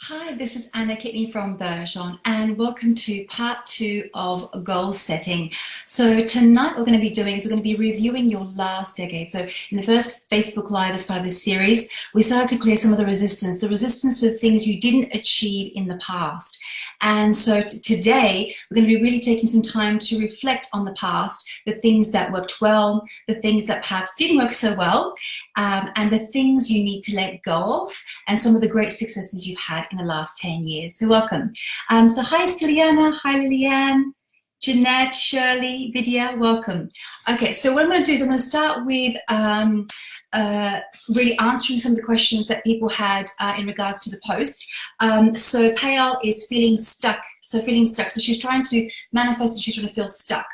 Hi, this is Anna Kitney from Bergeron, and welcome to part 2 of goal setting. So tonight we're going to be reviewing your last decade. So in the first Facebook Live as part of this series, we started to clear some of the resistance to things you didn't achieve in the past. And so today we're going to be really taking some time to reflect on the past, the things that worked well, the things that perhaps didn't work so well, and the things you need to let go of, and some of the great successes you've had in the last 10 years. So welcome. So hi Stiliana, hi Liliane, Jeanette, Shirley, Vidya, welcome. Okay, so what I'm going to do is I'm going to start with really answering some of the questions that people had in regards to the post. So Payal is feeling stuck. So she's trying to manifest and she's trying to feel stuck.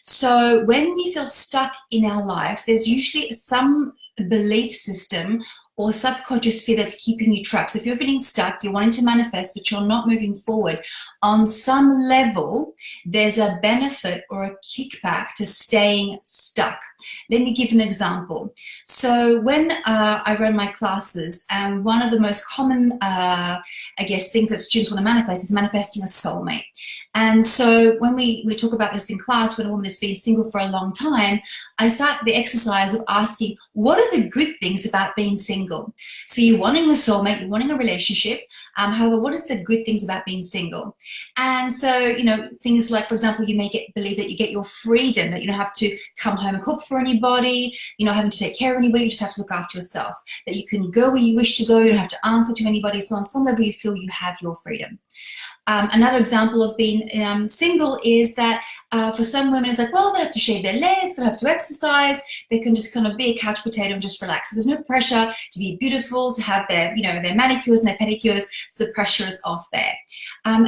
So when we feel stuck in our life, there's usually some belief system or subconscious fear that's keeping you trapped. So if you're feeling stuck, you're wanting to manifest, but you're not moving forward, on some level, there's a benefit or a kickback to staying stuck. Let me give an example. So when I run my classes, one of the most common, things that students want to manifest is manifesting a soulmate. And so when we talk about this in class, when a woman has been single for a long time, I start the exercise of asking, what are the good things about being single? So you're wanting a soulmate, you're wanting a relationship. However, what is the good things about being single? And so, things like, for example, you may believe that you get your freedom, that you don't have to come home and cook for anybody, you're not having to take care of anybody, you just have to look after yourself, that you can go where you wish to go, you don't have to answer to anybody. So on some level, you feel you have your freedom. Another example of being single is that for some women it's like, well, they have to shave their legs, they have to exercise, they can just kind of be a couch potato and just relax. So there's no pressure to be beautiful, to have their, their manicures and their pedicures, so the pressure is off there.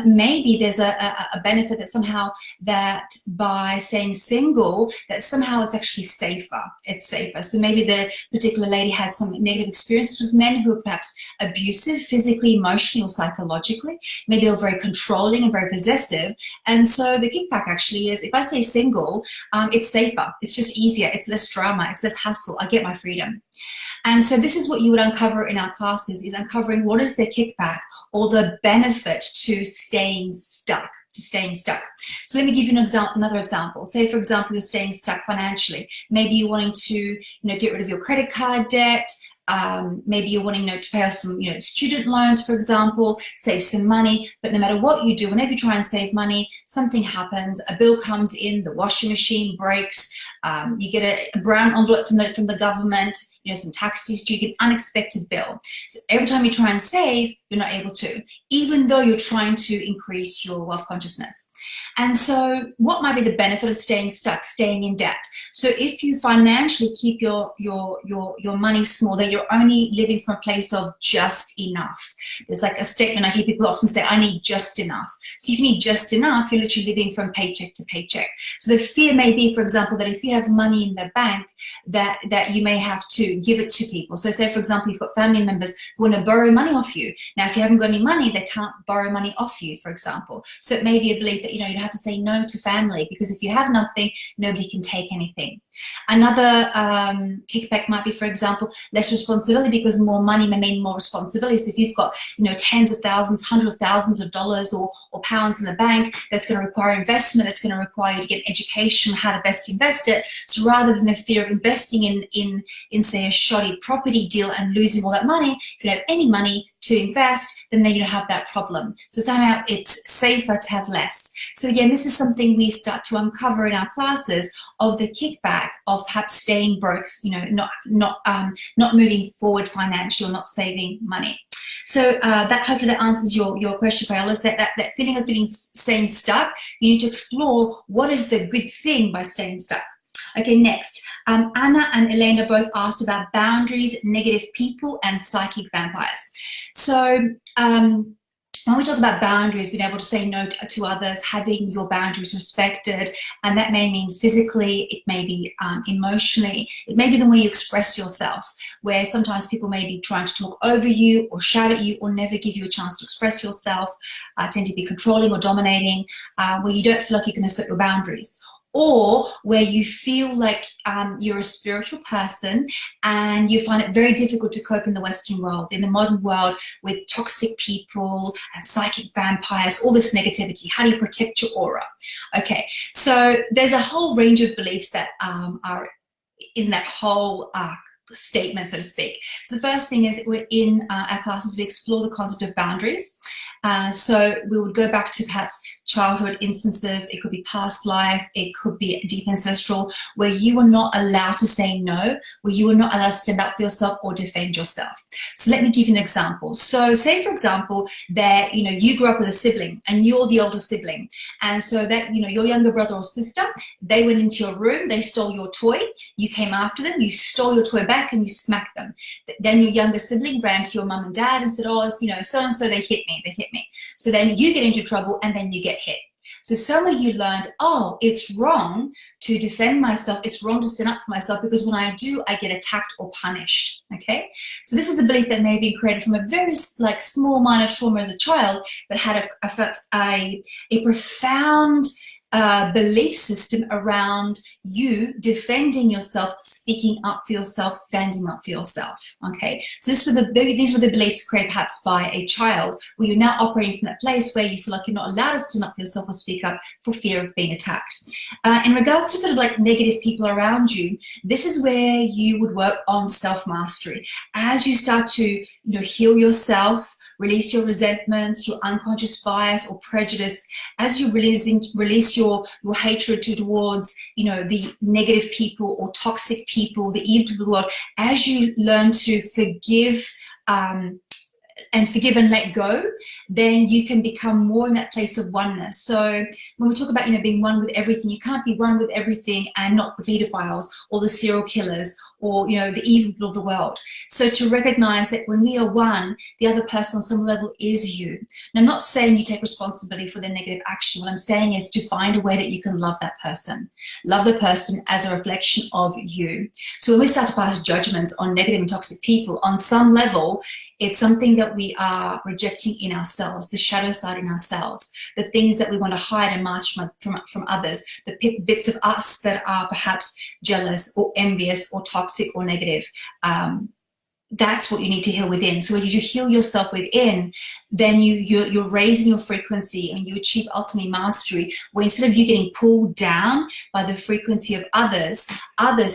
Maybe there's a benefit that somehow that by staying single, that somehow it's actually safer. It's safer. So maybe the particular lady had some negative experiences with men who are perhaps abusive, physically, emotionally, or psychologically. Maybe they're very controlling and very possessive. And so the kickback actually is, if I stay single, it's safer. It's just easier. It's less drama. It's less hassle. I get my freedom. And so this is what you would uncover in our classes, is uncovering what is the kickback or the benefit to staying stuck. So let me give you another example. Say, for example, you're staying stuck financially. Maybe you're wanting to, get rid of your credit card debt. Maybe you're wanting to pay off some student loans, for example, save some money, but no matter what you do, whenever you try and save money, something happens, a bill comes in, the washing machine breaks, you get a brown envelope from the government, some taxes due, you get an unexpected bill. So every time you try and save, you're not able to, even though you're trying to increase your wealth consciousness. And so what might be the benefit of staying stuck, staying in debt? So if you financially keep your money small, that you're only living from a place of just enough. There's like a statement I hear people often say, I need just enough. So if you need just enough, you're literally living from paycheck to paycheck. So the fear may be, for example, that if you have money in the bank, that you may have to give it to people. So say, for example, you've got family members who want to borrow money off you. Now, if you haven't got any money, they can't borrow money off you, for example. So it may be a belief that, you have to say no to family, because if you have nothing, nobody can take anything. Another kickback might be, for example, less responsibility, because more money may mean more responsibility. So if you've got, tens of thousands, hundreds of thousands of dollars or pounds in the bank, that's going to require investment, that's going to require you to get an education on how to best invest it. So rather than the fear of investing in say, a shoddy property deal and losing all that money, if you don't have any money to invest, then you don't have that problem. So somehow it's safer to have less. So again, this is something we start to uncover in our classes, of the kickback of perhaps staying broke, not moving forward financially, or not saving money. So that hopefully that answers your question, Paola, that feeling of staying stuck. You need to explore what is the good thing by staying stuck. Okay, next. Anna and Elena both asked about boundaries, negative people, and psychic vampires. So when we talk about boundaries, being able to say no to others, having your boundaries respected, and that may mean physically, it may be emotionally, it may be the way you express yourself, where sometimes people may be trying to talk over you or shout at you or never give you a chance to express yourself, tend to be controlling or dominating, where you don't feel like you can assert your boundaries. or where you feel like you're a spiritual person and you find it very difficult to cope in the Western world, in the modern world, with toxic people and psychic vampires, all this negativity. How do you protect your aura? Okay, so there's a whole range of beliefs that are in that whole statement, so to speak. So the first thing is, we're in our classes, we explore the concept of boundaries. So we would go back to perhaps childhood instances. It could be past life, it could be deep ancestral, where you were not allowed to say no, where you were not allowed to stand up for yourself or defend yourself. So let me give you an example. So say, for example, that you grew up with a sibling and you're the older sibling, and so that your younger brother or sister, they went into your room, they stole your toy, you came after them, you stole your toy back and you smacked them. Then your younger sibling ran to your mum and dad and said, oh, so and so, they hit me. So then you get into trouble and then you get hit. So somewhere you learned, oh, it's wrong to defend myself, it's wrong to stand up for myself, because when I do, I get attacked or punished. Okay, so this is a belief that may have been created from a very small minor trauma as a child, but had a profound belief system around you defending yourself, speaking up for yourself, standing up for yourself. Okay, so these were the beliefs created perhaps by a child, where you're now operating from that place where you feel like you're not allowed to stand up for yourself or speak up for fear of being attacked. In regards to sort of like negative people around you, this is where you would work on self-mastery. As you start to heal yourself, release your resentments, your unconscious bias or prejudice, as you release your hatred towards the negative people or toxic people, the evil people of the world, as you learn to forgive and let go, then you can become more in that place of oneness. So when we talk about being one with everything, you can't be one with everything and not the pedophiles or the serial killers or the evil people of the world. So to recognize that when we are one, the other person on some level is you. Now, I'm not saying you take responsibility for their negative action. What I'm saying is to find a way that you can love that person. Love the person as a reflection of you. So when we start to pass judgments on negative and toxic people, on some level, it's something that we are rejecting in ourselves, the shadow side in ourselves, the things that we want to hide and mask from others, the bits of us that are perhaps jealous or envious or toxic or negative. That's what you need to heal within. So as you heal yourself within, then you're raising your frequency and you achieve ultimate mastery, where instead of you getting pulled down by the frequency of others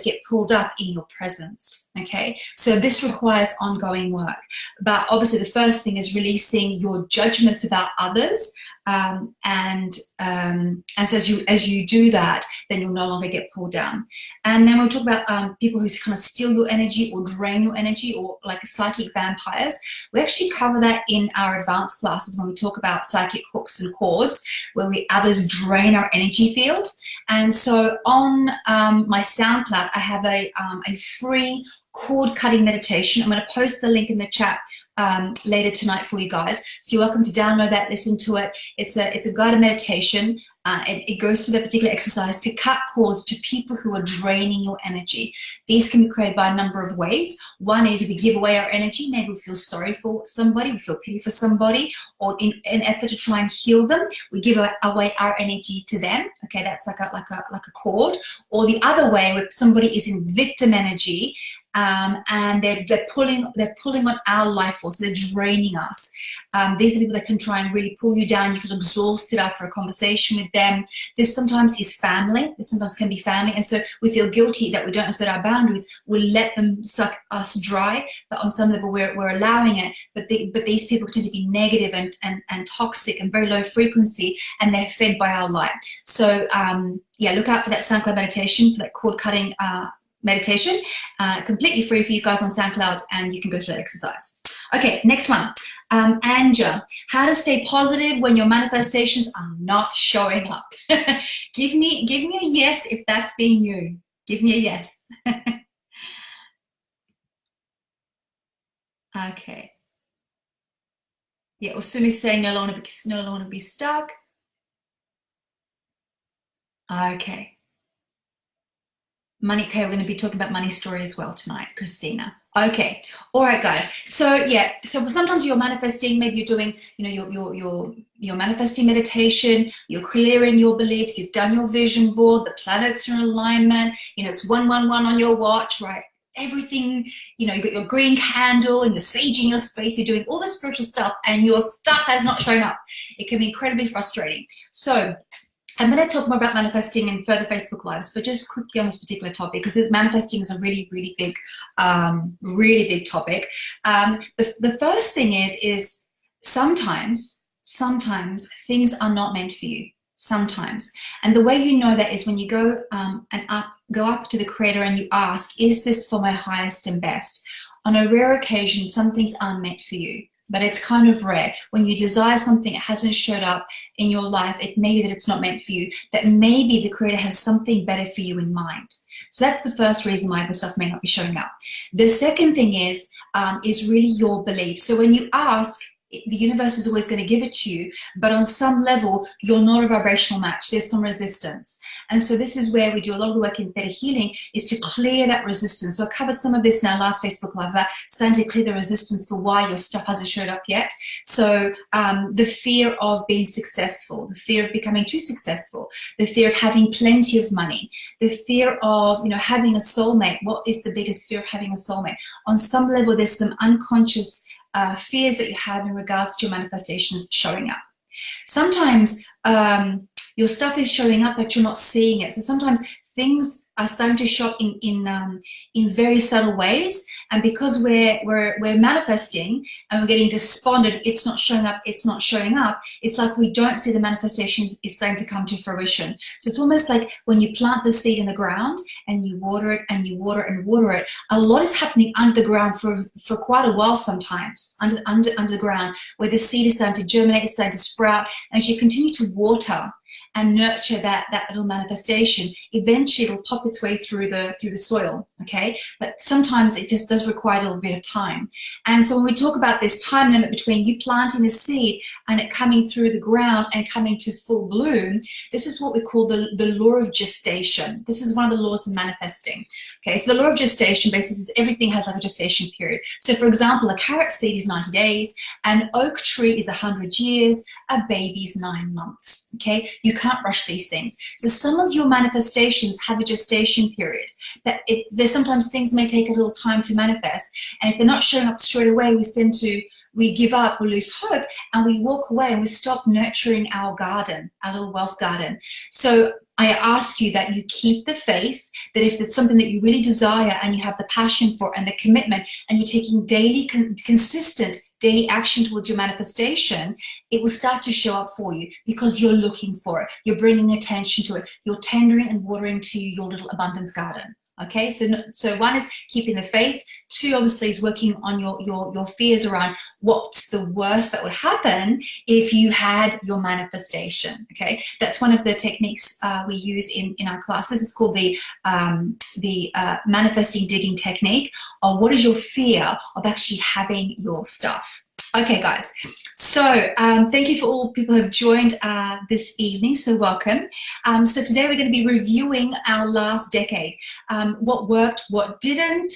get pulled up in your presence. Okay, so this requires ongoing work. But obviously the first thing is releasing your judgments about others, and so as you do that, then you'll no longer get pulled down. And then we'll talk about people who kind of steal your energy or drain your energy, or like psychic vampires. We actually cover that in our advanced classes when we talk about psychic hooks and cords, where others drain our energy field. And so on my SoundCloud, I have a free cord cutting meditation. I'm going to post the link in the chat later tonight for you guys. So you're welcome to download that, listen to it. It's a guided meditation. It goes through that particular exercise to cut cords to people who are draining your energy. These can be created by a number of ways. One is we give away our energy. Maybe we feel sorry for somebody, we feel pity for somebody, or in an effort to try and heal them, we give away our energy to them. Okay, that's like a cord. Or the other way, where somebody is in victim energy, and they're pulling on our life force. They're draining us. These are people that can try and really pull you down. You feel exhausted after a conversation with them. This sometimes is family. This sometimes can be family, and so we feel guilty that we don't assert our boundaries. We let them suck us dry, but on some level we're allowing it. But these people tend to be negative and toxic and very low frequency, and they're fed by our light. So yeah, look out for that SoundCloud meditation, for that cord cutting meditation, completely free for you guys on SoundCloud, and you can go through that exercise. Okay, next one. Anja, how to stay positive when your manifestations are not showing up. Give me a yes if that's been you. Give me a yes. Okay. Yeah, Usumi's saying no longer be stuck. Okay. Money, okay, we're going to be talking about money story as well tonight, Christina. Okay, all right, guys. So yeah, so sometimes you're manifesting. Maybe you're doing, your manifesting meditation. You're clearing your beliefs. You've done your vision board. The planets are in alignment. It's 111 on your watch, right? Everything. You got your green candle and you're saging your space. You're doing all the spiritual stuff, and your stuff has not shown up. It can be incredibly frustrating. So I'm going to talk more about manifesting in further Facebook Lives, but just quickly on this particular topic, because manifesting is a really, really big topic. The first thing is sometimes things are not meant for you. Sometimes. And the way you know that is when you go up to the Creator and you ask, is this for my highest and best? On a rare occasion, some things aren't meant for you. But it's kind of rare. When you desire something that hasn't showed up in your life, it may be that it's not meant for you, that maybe the Creator has something better for you in mind. So that's the first reason why the stuff may not be showing up. The second thing is really your belief. So when you ask, the universe is always going to give it to you, but on some level, you're not a vibrational match. There's some resistance. And so this is where we do a lot of the work in theta healing, is to clear that resistance. So I covered some of this in our last Facebook Live about starting to clear the resistance for why your stuff hasn't showed up yet. So the fear of being successful, the fear of becoming too successful, the fear of having plenty of money, the fear of having a soulmate. What is the biggest fear of having a soulmate? On some level, there's some unconscious fears that you have in regards to your manifestations showing up. Sometimes your stuff is showing up, but you're not seeing it. So sometimes things are starting to show up in very subtle ways, and because we're manifesting and we're getting despondent, it's not showing up. It's like we don't see the manifestations is starting to come to fruition. So it's almost like when you plant the seed in the ground and you water it and you water and water it, a lot is happening under the ground for quite a while sometimes, under the ground, where the seed is starting to germinate, it's starting to sprout, and as you continue to water and nurture that little manifestation, eventually it'll pop its way through the soil, okay? But sometimes it just does require a little bit of time. And so when we talk about this time limit between you planting the seed and it coming through the ground and coming to full bloom, this is what we call the law of gestation. This is one of the laws of manifesting, okay? So the law of gestation basically says everything has like a gestation period. So for example, a carrot seed is 90 days, an oak tree is 100 years, a baby's 9 months, okay? You can't rush these things. So some of your manifestations have a gestation period. There's sometimes things may take a little time to manifest, and if they're not showing up straight away, we give up, we lose hope, and we walk away and we stop nurturing our garden, our little wealth garden. So I ask you that you keep the faith, that if it's something that you really desire and you have the passion for and the commitment, and you're taking daily, consistent daily action towards your manifestation, it will start to show up for you because you're looking for it. You're bringing attention to it. You're tendering and watering to your little abundance garden. Okay, so one is keeping the faith. Two, obviously, is working on your fears around what's the worst that would happen if you had your manifestation. Okay, that's one of the techniques we use in our classes. It's called the manifesting digging technique, of what is your fear of actually having your stuff. Okay, guys, so thank you for all people who have joined this evening, so welcome. So today we're going to be reviewing our last decade, what worked, what didn't,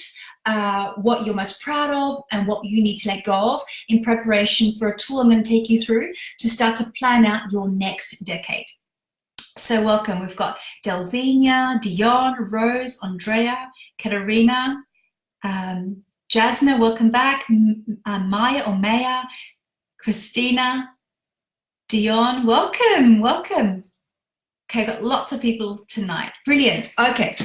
what you're most proud of, and what you need to let go of in preparation for a tool I'm going to take you through to start to plan out your next decade. So welcome. We've got Delzenia, Dion, Rose, Andrea, Katerina, Jasna, welcome back. Maya or Maya, Christina, Dion, welcome. Okay, got lots of people tonight. Brilliant. Okay,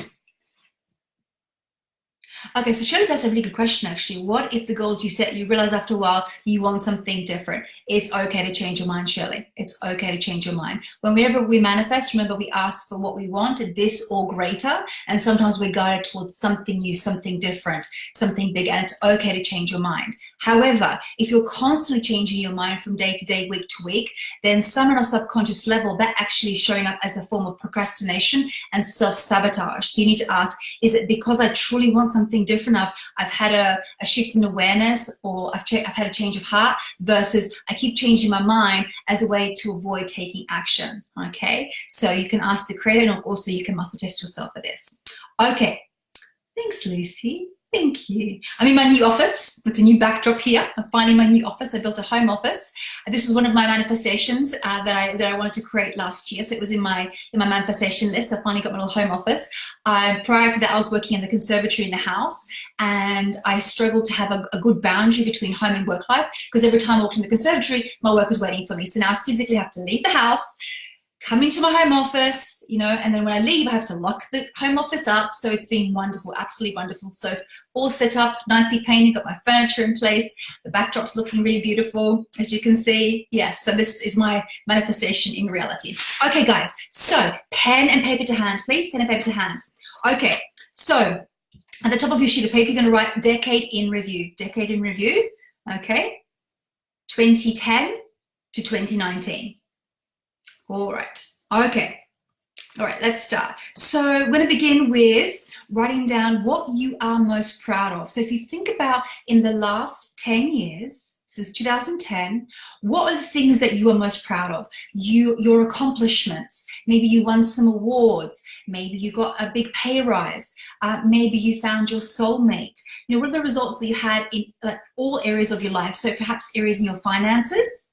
so Shirley, that's a really good question, actually. What if the goals you set, you realize after a while you want something different? It's okay to change your mind, Shirley. It's okay to change your mind. Whenever we manifest, remember, we ask for what we want, this or greater, and sometimes we're guided towards something new, something different, something big, and it's okay to change your mind. However, if you're constantly changing your mind from day to day, week to week, then some on a subconscious level, that actually is showing up as a form of procrastination and self-sabotage. So you need to ask, is it because I truly want something something different. I've had a shift in awareness, or I've had a change of heart, versus I keep changing my mind as a way to avoid taking action. Okay, so you can ask the creator, and also you can muscle test yourself for this. Okay, thanks, Lucy. Thank you. I'm in my new office with a new backdrop here. I'm finding my new office. I built a home office. This was one of my manifestations that I wanted to create last year. So it was in my manifestation list. I finally got my little home office. Prior to that, I was working in the conservatory in the house, and I struggled to have a good boundary between home and work life, because every time I walked in the conservatory, my work was waiting for me. So now I physically have to leave the house, come into my home office, you know, and then when I leave, I have to lock the home office up. So it's been wonderful, absolutely wonderful. So it's all set up, nicely painted, got my furniture in place. The backdrop's looking really beautiful, as you can see. Yes, so this is my manifestation in reality. Okay, guys, so pen and paper to hand, please, pen and paper to hand. Okay, so at the top of your sheet of paper, you're gonna write decade in review, okay? 2010 to 2019. All right, okay. All right, let's start. So we're going to begin with writing down what you are most proud of. So if you think about in the last 10 years, since 2010, what are the things that you are most proud of? Your accomplishments. Maybe you won some awards. Maybe you got a big pay rise. Maybe you found your soulmate. You know, what are the results that you had in like all areas of your life? So perhaps areas in your finances,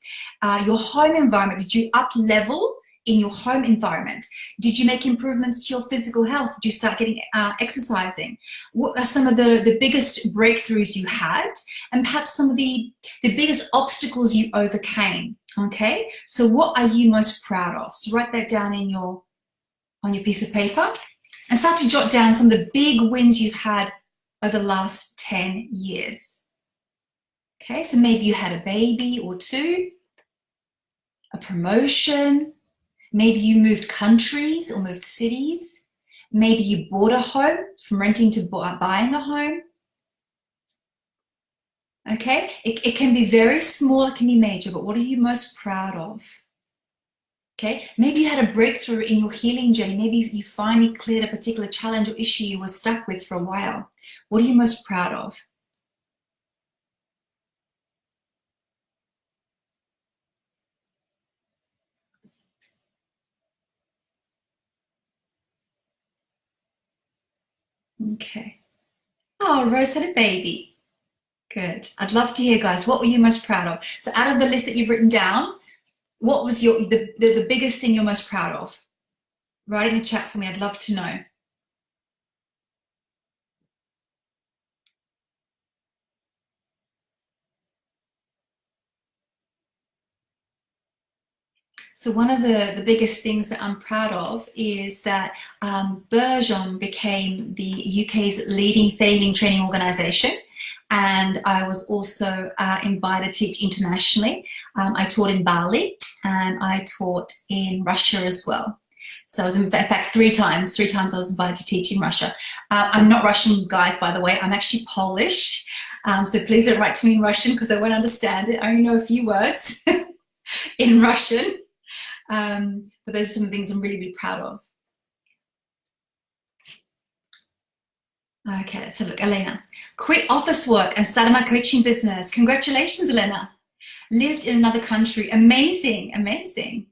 your home environment. Did you up level in your home environment? Did you make improvements to your physical health? Did you start getting exercising? What are some of the biggest breakthroughs you had, and perhaps some of the biggest obstacles you overcame? Okay, so what are you most proud of? So write that down on your piece of paper, and start to jot down some of the big wins you've had over the last 10 years. Okay, so maybe you had a baby or two, a promotion. Maybe you moved countries or moved cities. Maybe you bought a home, from renting to buying a home. Okay, it can be very small, it can be major, but what are you most proud of? Okay, maybe you had a breakthrough in your healing journey. Maybe you finally cleared a particular challenge or issue you were stuck with for a while. What are you most proud of? Okay. Oh, Rose had a baby. Good. I'd love to hear, guys, what were you most proud of? So out of the list that you've written down, what was the biggest thing you're most proud of? Write in the chat for me. I'd love to know. So one of the biggest things that I'm proud of is that Burgeon became the UK's leading healing training organisation, and I was also invited to teach internationally. I taught in Bali and I taught in Russia as well. So I was in fact three times I was invited to teach in Russia. I'm not Russian, guys, by the way. I'm actually Polish. So please don't write to me in Russian because I won't understand it. I only know a few words in Russian. But those are some things I'm really, really proud of. Okay, let's have a look. Elena, quit office work and started my coaching business. Congratulations, Elena. Lived in another country. Amazing, amazing.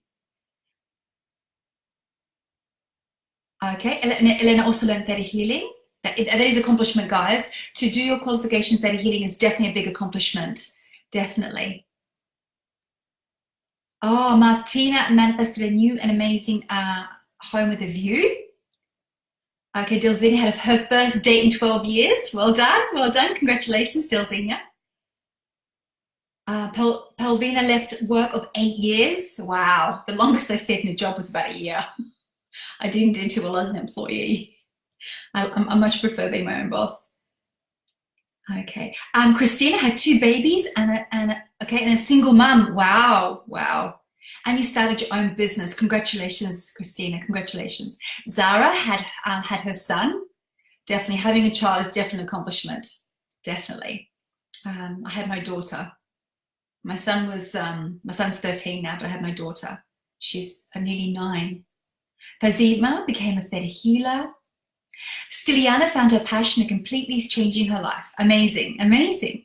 Okay, Elena also learned theta healing. That is accomplishment, guys. To do your qualifications, theta healing is definitely a big accomplishment. Definitely. Oh, Martina manifested a new and amazing home with a view. Okay, Dilzina had her first date in 12 years. Well done. Congratulations, Dilzina. Pelvina left work of 8 years. Wow, the longest I stayed in a job was about a year. I didn't do too well as an employee. I much prefer being my own boss. Okay, Christina had 2 babies and a single mum. Wow. And you started your own business. Congratulations, Christina. Congratulations. Zara had her son. Definitely having a child is definitely an accomplishment. Definitely. I had my daughter. My son's 13 now, but I had my daughter. She's nearly 9. Fazima became a theta healer. Stiliana found her passion and completely changing her life. Amazing, amazing.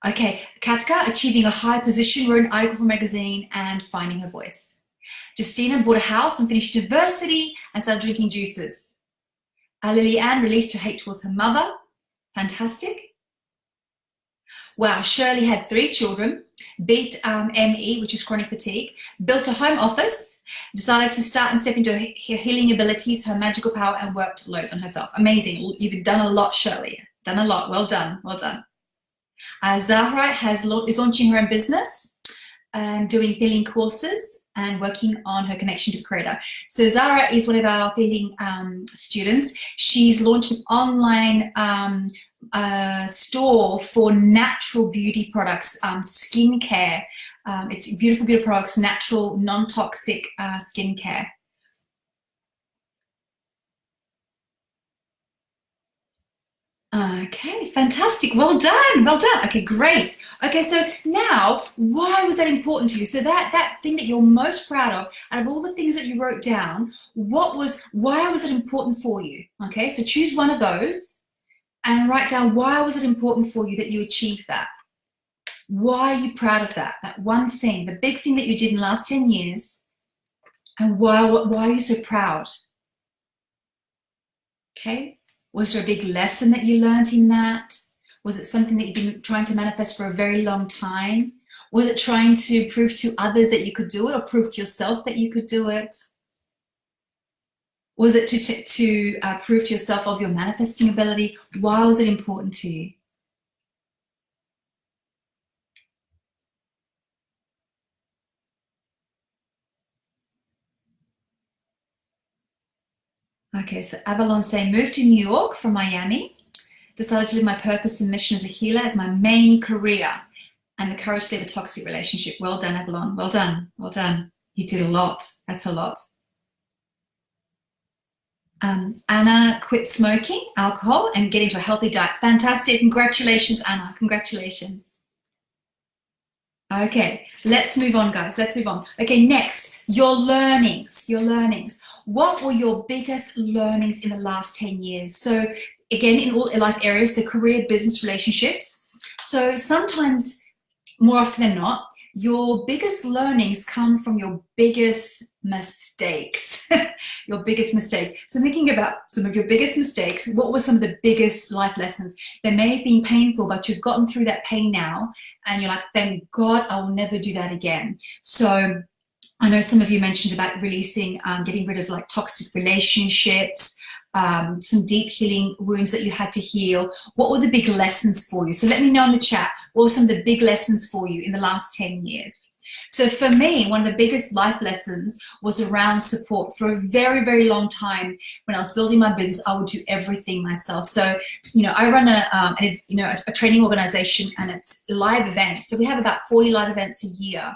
Okay, Katka achieving a high position, wrote an article for a magazine, and finding her voice. Justina bought a house and finished university and started drinking juices. Lily-Ann released her hate towards her mother. Fantastic. Wow, Shirley had 3 children, beat ME, which is chronic fatigue, built a home office, decided to start and step into her healing abilities, her magical power, and worked loads on herself. Amazing. You've done a lot, Shirley. Done a lot. Well done. Well done. Zahra is launching her own business and doing healing courses and working on her connection to the creator. So Zara is one of our healing students. She's launched an online store for natural beauty products, skincare. It's beautiful, beautiful products, natural, non-toxic skincare. Okay, fantastic. Well done. Well done. Okay, great. Okay, so now, why was that important to you? So that thing that you're most proud of, out of all the things that you wrote down, why was it important for you? Okay, so choose one of those and write down why was it important for you that you achieved that? Why are you proud of that? That one thing, the big thing that you did in the last 10 years, and why are you so proud? Okay. Was there a big lesson that you learned in that? Was it something that you've been trying to manifest for a very long time? Was it trying to prove to others that you could do it, or prove to yourself that you could do it? Was it to prove to yourself of your manifesting ability? Why was it important to you? Okay, so Avalon saying, moved to New York from Miami, decided to live my purpose and mission as a healer as my main career, and the courage to live a toxic relationship. Well done, Avalon. Well done. Well done. You did a lot. That's a lot. Anna quit smoking alcohol and get into a healthy diet. Fantastic. Congratulations, Anna. Congratulations. Okay, let's move on, guys. Let's move on. Okay, next, your learnings. Your learnings. What were your biggest learnings in the last 10 years? So again, in all life areas, so career, business, relationships. So sometimes, more often than not, your biggest learnings come from your biggest mistakes. Your biggest mistakes. So thinking about some of your biggest mistakes, what were some of the biggest life lessons? They may have been painful, but you've gotten through that pain now, and you're like, thank God I will never do that again. So I know some of you mentioned about releasing, getting rid of like toxic relationships, some deep healing wounds that you had to heal. What were the big lessons for you? So let me know in the chat, what were some of the big lessons for you in the last 10 years? So for me, one of the biggest life lessons was around support. For a very, very long time, when I was building my business, I would do everything myself. So, you know, I run a training organization, and it's live events. So we have about 40 live events a year.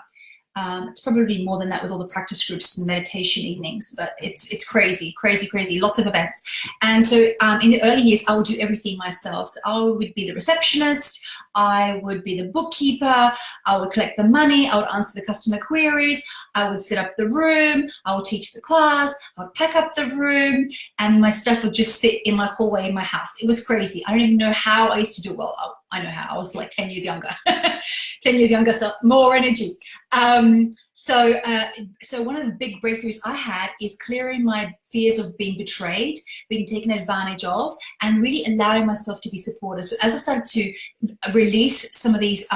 It's probably more than that with all the practice groups and meditation evenings, but it's crazy, crazy, crazy, lots of events. And so in the early years, I would do everything myself. So I would be the receptionist, I would be the bookkeeper, I would collect the money, I would answer the customer queries, I would set up the room, I would teach the class, I would pack up the room, and my stuff would just sit in my hallway in my house. It was crazy. I don't even know how I used to do it. Well, I know how. I was like 10 years younger. 10 years younger, so more energy. So one of the big breakthroughs I had is clearing my fears of being betrayed, being taken advantage of, and really allowing myself to be supported. So as I started to release some of these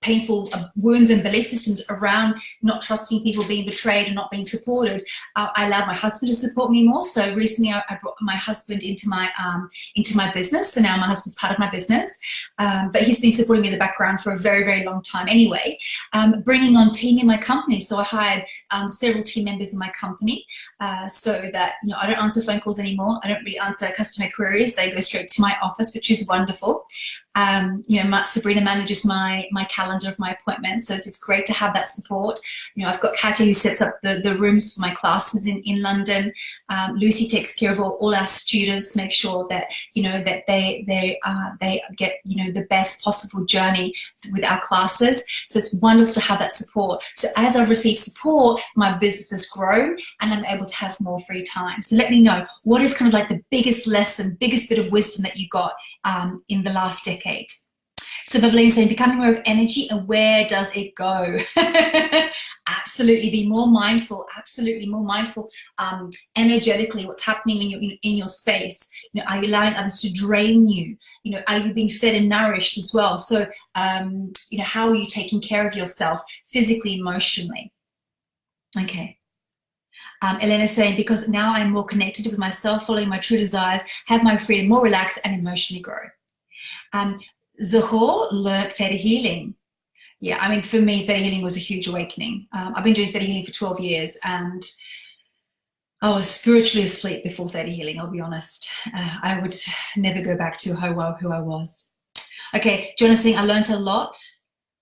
painful wounds and belief systems around not trusting people, being betrayed and not being supported, I allowed my husband to support me more. So recently I brought my husband into my business. So now my husband's part of my business, but he's been supporting me in the background for a very, very long time anyway. Bringing on team in my company. So I hired several team members in my company so that, you know, I don't answer phone calls anymore. I don't really answer customer queries. They go straight to my office, which is wonderful. Sabrina manages my calendar of my appointments, so it's great to have that support. I've got Katia who sets up the rooms for my classes in London. Lucy takes care of all our students, make sure that that they get the best possible journey with our classes. So it's wonderful to have that support. So as I've received support, my business has grown and I'm able to have more free time. So let me know, what is kind of like the biggest lesson, biggest bit of wisdom that you got in the last decade? So Beverly is saying, becoming aware of energy, and where does it go? Absolutely, be more mindful. Absolutely, more mindful energetically. What's happening in your space? Are you allowing others to drain you? Are you being fed and nourished as well? So, how are you taking care of yourself physically, emotionally? Okay. Elena's saying, because now I'm more connected with myself, following my true desires, have my freedom, more relaxed, and emotionally grow. Zahor learned theta healing. Yeah, I mean, for me, theta healing was a huge awakening. I've been doing theta healing for 12 years, and I was spiritually asleep before theta healing, I'll be honest. I would never go back to who I was. Okay, Joanna's saying, I learned a lot.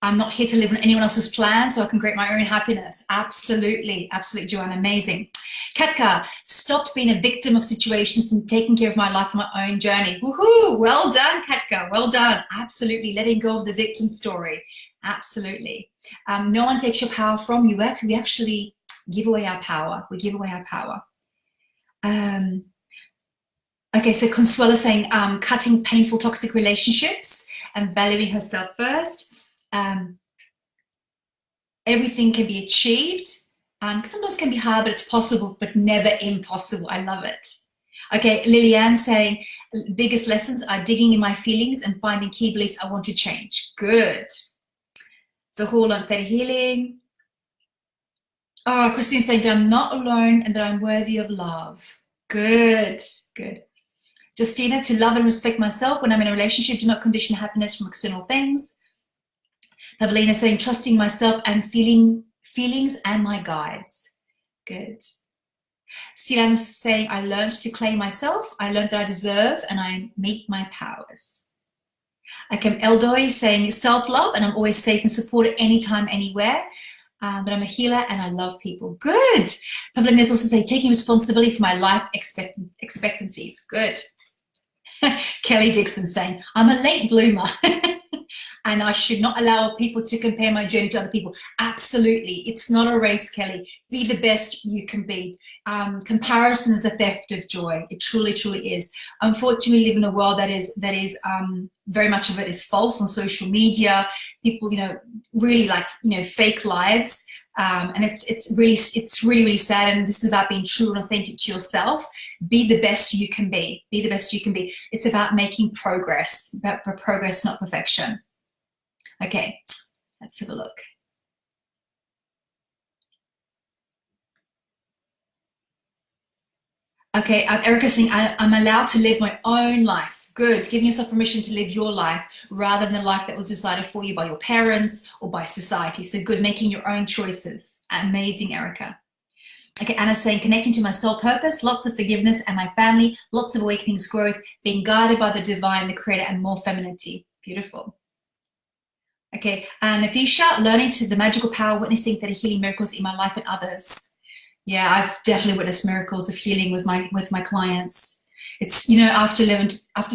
I'm not here to live on anyone else's plan, so I can create my own happiness. Absolutely, absolutely, Joanna, amazing. Katka, stopped being a victim of situations and taking care of my life on my own journey. Woohoo, well done, Katka, well done. Absolutely, letting go of the victim story. Absolutely. No one takes your power from you. We actually give away our power. We give away our power. Okay, so Consuela saying, cutting painful toxic relationships and valuing herself first. Everything can be achieved. Sometimes it can be hard, but it's possible, but never impossible. I love it. Okay, Liliane saying, biggest lessons are digging in my feelings and finding key beliefs I want to change. Good. So hold on, theta healing. Oh, Christine saying that I'm not alone and that I'm worthy of love. Good, good. Justina, to love and respect myself when I'm in a relationship, do not condition happiness from external things. Evelina saying, trusting myself and feelings and my guides. Good. Silan saying, I learned to claim myself. I learned that I deserve and I meet my powers. Okay, Eldoy saying self-love and I'm always safe and supported anytime, anywhere. That I'm a healer and I love people. Good. Pavlina is also saying, taking responsibility for my life expectancies. Good. Kelly Dixon saying, I'm a late bloomer. And I should not allow people to compare my journey to other people. Absolutely. It's not a race, Kelly. Be the best you can be. Comparison is the theft of joy. It truly, truly is. Unfortunately, we live in a world that is very much of it is false on social media. People, really like, fake lives. And it's really sad. And this is about being true and authentic to yourself. Be the best you can be. Be the best you can be. It's about making progress, about progress, not perfection. Okay, let's have a look. Okay, Erica saying, I'm allowed to live my own life. Good, giving yourself permission to live your life rather than the life that was decided for you by your parents or by society. So good, making your own choices. Amazing, Erica. Okay, Anna's saying, connecting to my soul purpose, lots of forgiveness and my family, lots of awakenings, growth, being guided by the divine, the creator, and more femininity. Beautiful. Okay, and Navisha, learning to the magical power, witnessing that healing miracles in my life and others. Yeah, I've definitely witnessed miracles of healing with my clients. It's, after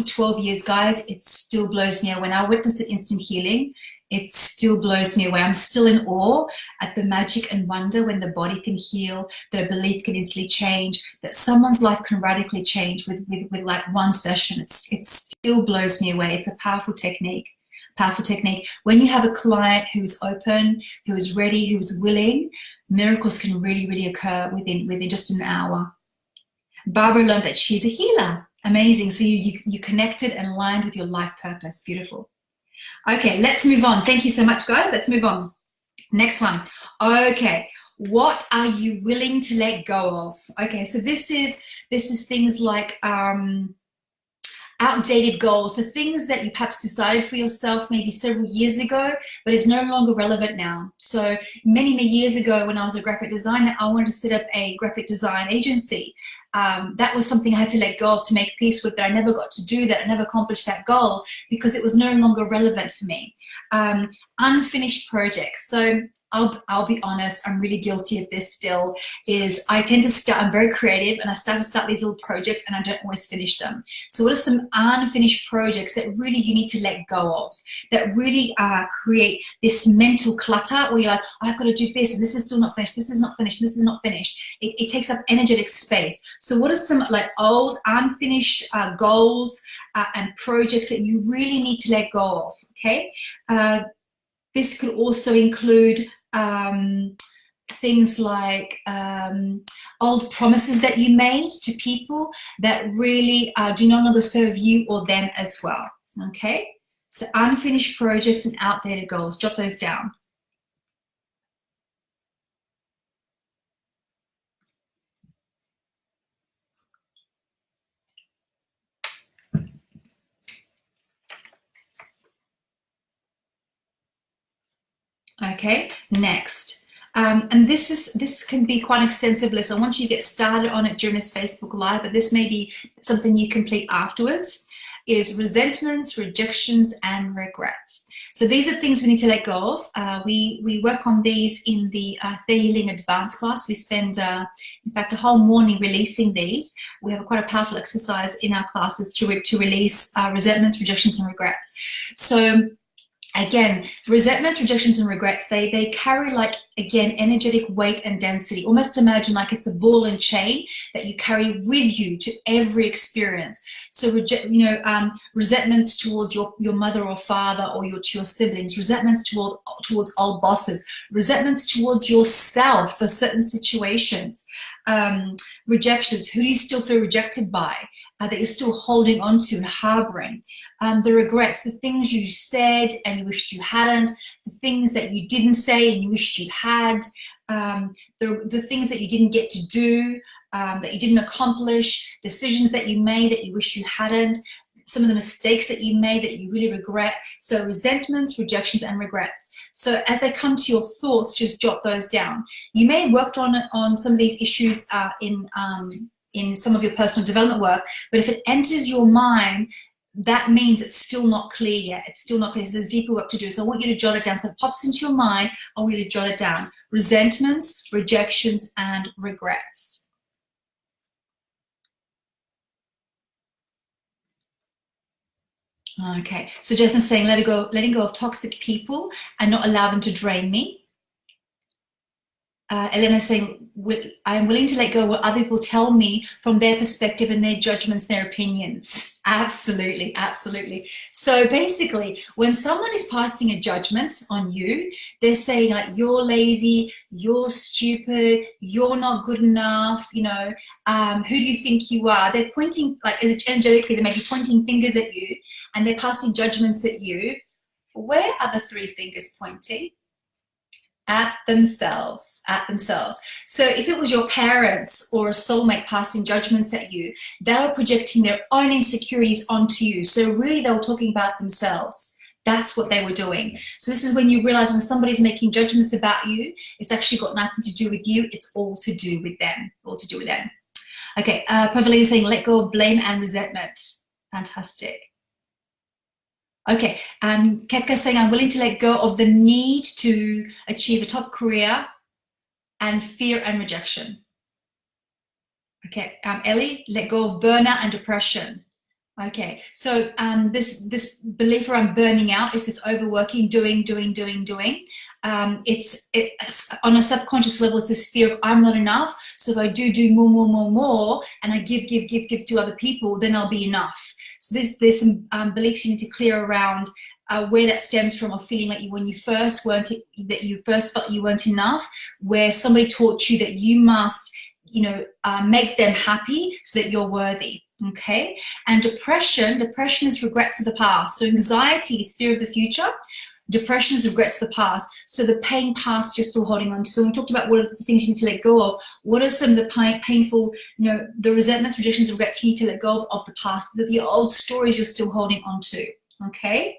12 years, guys, it still blows me away. When I witness an instant healing, it still blows me away. I'm still in awe at the magic and wonder when the body can heal, that a belief can instantly change, that someone's life can radically change with like one session. It still blows me away. It's a powerful technique. Powerful technique. When you have a client who's open, who is ready, who's willing, miracles can really, really occur within just an hour. Barbara learned that she's a healer. Amazing. So you connected and aligned with your life purpose. Beautiful. Okay, let's move on. Thank you so much, guys. Let's move on. Next one. Okay, what are you willing to let go of? Okay, so this is things like outdated goals, so things that you perhaps decided for yourself maybe several years ago, but is no longer relevant now. So many years ago when I was a graphic designer, I wanted to set up a graphic design agency. that was something I had to let go of to make peace with, that I never got to do, that I never accomplished that goal because it was no longer relevant for me. Unfinished projects. So I'll be honest, I'm really guilty of this still, is I tend to start, I'm very creative, and I start these little projects and I don't always finish them. So what are some unfinished projects that really you need to let go of, that really create this mental clutter where you're like, oh, I've got to do this and this is still not finished, this is not finished, this is not finished. It takes up energetic space. So what are some like old unfinished goals and projects that you really need to let go of, okay? This could also include things like old promises that you made to people that really do no longer serve you or them as well, okay? So unfinished projects and outdated goals, jot those down. Okay, next. And this can be quite an extensive list. I want you to get started on it during this Facebook Live, but this may be something you complete afterwards, is resentments, rejections, and regrets. So these are things we need to let go of. We work on these in the Healing Advanced class. We spend, in fact, a whole morning releasing these. We have quite a powerful exercise in our classes to release resentments, rejections, and regrets. So again, resentments, rejections, and regrets, they carry, like, again, energetic weight and density. Almost imagine like it's a ball and chain that you carry with you to every experience. So, resentments towards your mother or father, or to your siblings, resentments towards old bosses, resentments towards yourself for certain situations, rejections, who do you still feel rejected by, that you're still holding on to and harboring, the regrets, the things you said and you wished you hadn't, the things that you didn't say and you wished you had, the things that you didn't get to do, that you didn't accomplish, decisions that you made that you wish you hadn't, some of the mistakes that you made that you really regret. So resentments, rejections, and regrets. So as they come to your thoughts, just jot those down. You may have worked on some of these issues in some of your personal development work, but if it enters your mind, that means it's still not clear yet. It's still not clear. So there's deeper work to do. So I want you to jot it down. So if it pops into your mind, I want you to jot it down. Resentments, rejections, and regrets. Okay, so Jason's saying letting go of toxic people and not allow them to drain me. Elena's saying, I am willing to let go of what other people tell me from their perspective and their judgments, their opinions. Absolutely, absolutely. So basically, when someone is passing a judgment on you, they're saying like, you're lazy, you're stupid, you're not good enough, who do you think you are? They're pointing, like energetically, they may be pointing fingers at you and they're passing judgments at you. Where are the three fingers pointing? At themselves, at themselves. So if it was your parents or a soulmate passing judgments at you, they were projecting their own insecurities onto you. So really they were talking about themselves. That's what they were doing. So this is when you realize when somebody's making judgments about you, it's actually got nothing to do with you. It's all to do with them, all to do with them. Okay, Pavelina saying let go of blame and resentment. Fantastic. Okay, Ketka saying I'm willing to let go of the need to achieve a top career and fear and rejection. Okay, Ellie, let go of burnout and depression. Okay, so this belief around burning out is this overworking, doing. It's on a subconscious level, it's this fear of I'm not enough. So if I do more, and I give to other people, then I'll be enough. So there's some beliefs you need to clear around where that stems from, of feeling like when you first felt you weren't enough, where somebody taught you that you must, make them happy so that you're worthy. Okay, and depression is regrets of the past. So anxiety is fear of the future. Depression is regrets of the past. So the pain past you're still holding on to. So we talked about what are the things you need to let go of. What are some of the painful, the resentments, rejections, regrets you need to let go of the past, the old stories you're still holding on to. Okay.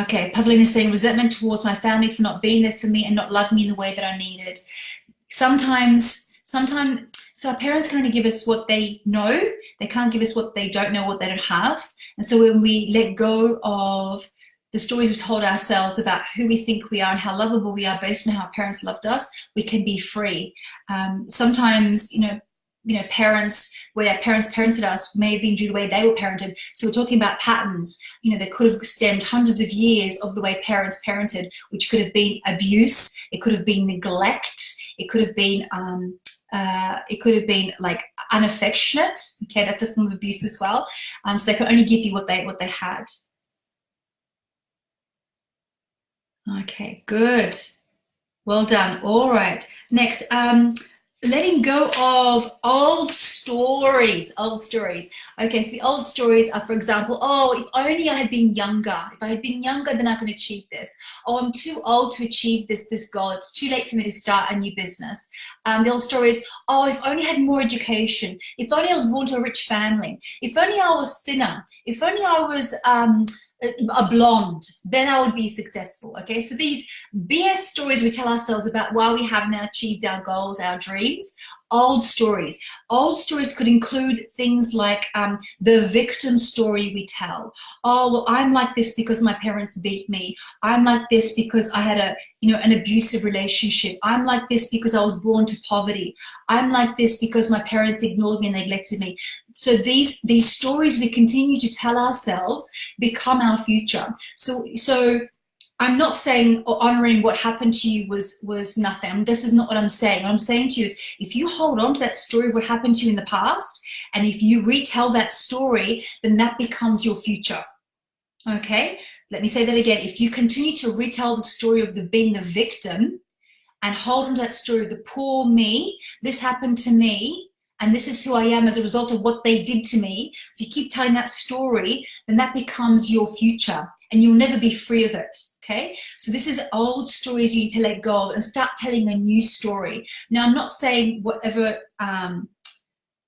Okay, Pavlina is saying resentment towards my family for not being there for me and not loving me in the way that I needed. sometimes, so our parents can only give us what they know. They can't give us what they don't know, what they don't have. And so when we let go of the stories we've told ourselves about who we think we are and how lovable we are based on how our parents loved us, we can be free. Sometimes, parents, where our parents parented us may have been due to the way they were parented. So we're talking about patterns, that could have stemmed hundreds of years of the way parents parented, which could have been abuse, it could have been neglect, it could have been like unaffectionate. Okay, that's a form of abuse as well. So they can only give you what they had. Okay, good. Well done. All right. Next, letting go of old stories. Okay, so the old stories are, for example, oh, if only I had been younger. If I had been younger, then I could achieve this. Oh, I'm too old to achieve this goal. It's too late for me to start a new business. The old story is, oh, if only I had more education. If only I was born to a rich family. If only I was thinner. If only I was a blonde, then I would be successful. Okay, so these BS stories we tell ourselves about why we haven't achieved our goals, our dreams. Old stories could include things like the victim story we tell. Oh, well, I'm like this because my parents beat me. I'm like this because I had an abusive relationship. I'm like this because I was born to poverty. I'm like this because my parents ignored me and neglected me. So these stories we continue to tell ourselves become our future. So I'm not saying or honoring what happened to you was nothing. This is not what I'm saying. What I'm saying to you is, if you hold on to that story of what happened to you in the past, and if you retell that story, then that becomes your future. Okay? Let me say that again. If you continue to retell the story of being the victim and hold on to that story of the poor me, this happened to me, and this is who I am as a result of what they did to me. If you keep telling that story, then that becomes your future, and you'll never be free of it. Okay, so this is old stories you need to let go of and start telling a new story. Now, I'm not saying whatever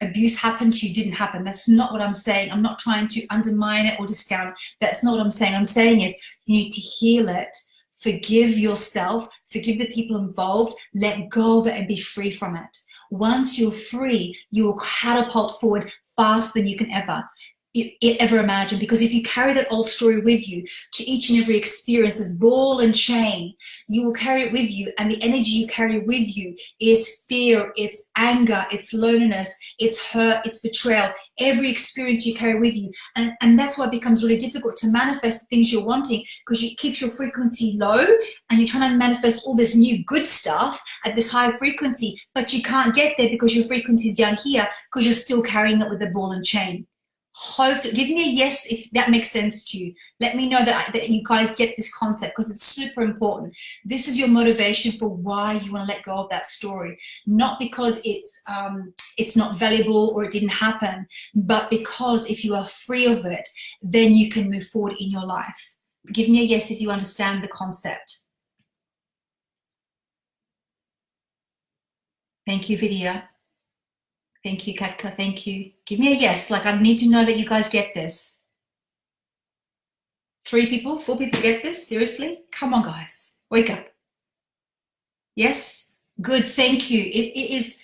abuse happened to you didn't happen. That's not what I'm saying. I'm not trying to undermine it or discount it. That's not what I'm saying. I'm saying is, you need to heal it, forgive yourself, forgive the people involved, let go of it and be free from it. Once you're free, you will catapult forward faster than you can ever imagine, because if you carry that old story with you to each and every experience, this ball and chain, you will carry it with you, and the energy you carry with you is fear, it's anger, it's loneliness, it's hurt, it's betrayal. Every experience you carry with you, and that's why it becomes really difficult to manifest the things you're wanting, because it keeps your frequency low and you're trying to manifest all this new good stuff at this high frequency, but you can't get there because your frequency is down here, because you're still carrying it with the ball and chain. Hopefully, give me a yes if that makes sense to you. Let me know that you guys get this concept, because it's super important. This is your motivation for why you want to let go of that story, not because it's not valuable or it didn't happen, but because if you are free of it, then you can move forward in your life. Give me a yes if you understand the concept. Thank you, Vidya. Thank you, Katka. Thank you. Give me a yes. Like, I need to know that you guys get this. 3 people, 4 people get this? Seriously? Come on, guys. Wake up. Yes? Good. Thank you. It is,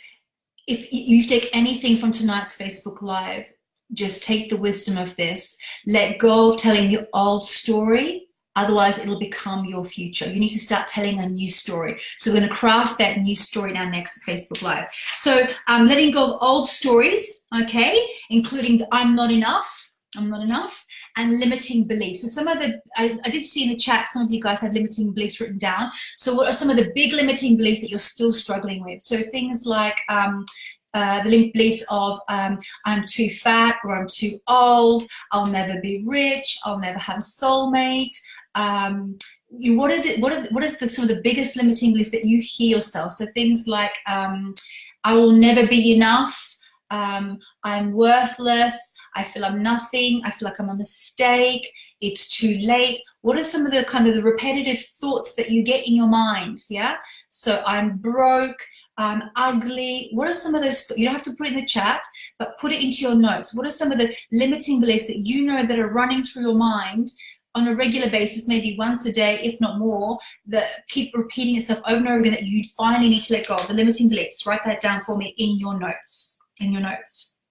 if you take anything from tonight's Facebook Live, just take the wisdom of this. Let go of telling your old story. Otherwise, it'll become your future. You need to start telling a new story. So we're going to craft that new story in our next Facebook Live. So letting go of old stories, okay, including the I'm not enough, and limiting beliefs. So some of the, I did see in the chat, some of you guys had limiting beliefs written down. So what are some of the big limiting beliefs that you're still struggling with? So things like the beliefs of I'm too fat, or I'm too old, I'll never be rich, I'll never have a soulmate. What is some of the biggest limiting beliefs that you hear yourself? So things like I will never be enough, I'm worthless, I feel I'm nothing, I feel like I'm a mistake, it's too late. What are some of the kind of the repetitive thoughts that you get in your mind? Yeah, so I'm broke, I'm ugly. What are some of those? You don't have to put it in the chat, but put it into your notes. What are some of the limiting beliefs that you know that are running through your mind on a regular basis, maybe once a day, if not more, that keep repeating itself over and over again, that you finally need to let go of the limiting beliefs. Write that down for me in your notes. In your notes.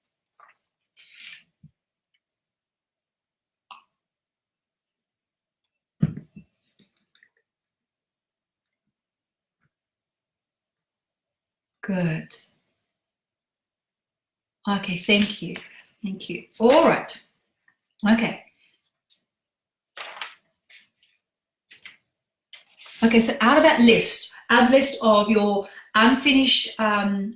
Good. Okay, thank you. Thank you. All right. Okay. Okay, so out of that list, of your unfinished kind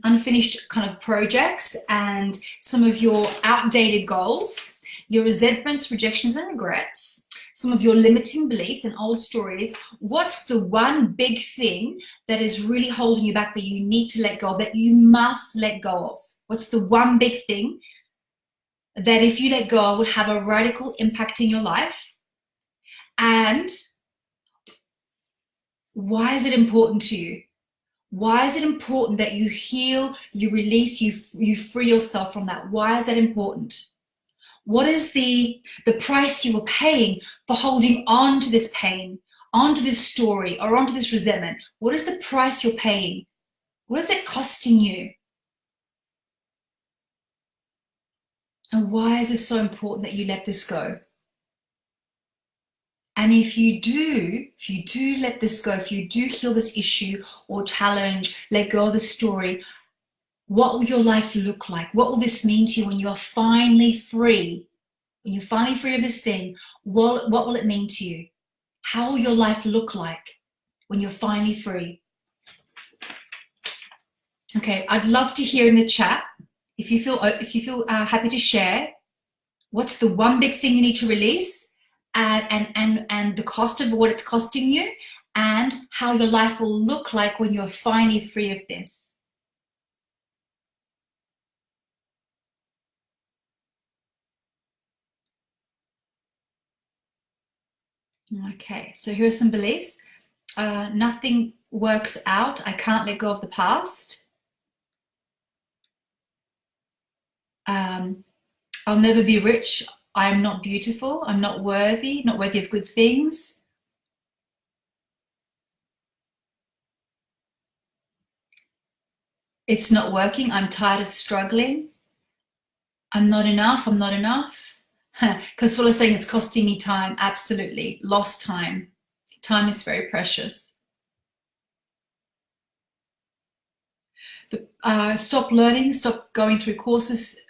of projects and some of your outdated goals, your resentments, rejections, and regrets, some of your limiting beliefs and old stories, what's the one big thing that is really holding you back that you need to let go of, that you must let go of? What's the one big thing that if you let go would have a radical impact in your life? And why is it important to you? Why is it important that you heal, you release, you free yourself from that? Why is that important? What is the price you are paying for holding on to this pain, onto this story, or onto this resentment? What is the price you're paying? What is it costing you? And why is it so important that you let this go? And if you do let this go, if you do heal this issue or challenge, let go of the story, what will your life look like? What will this mean to you when you are finally free? When you're finally free of this thing, what will it mean to you? How will your life look like when you're finally free? Okay, I'd love to hear in the chat, if you feel happy to share, what's the one big thing you need to release? And the cost of what it's costing you, and how your life will look like when you're finally free of this. Okay, so here are some beliefs. Nothing works out. I can't let go of the past. I'll never be rich. I am not beautiful. I'm not worthy of good things. It's not working. I'm tired of struggling. I'm not enough. I'm not enough. Because what I'm saying, it's costing me time. Absolutely. Lost time. Time is very precious. Stop learning. Stop going through courses.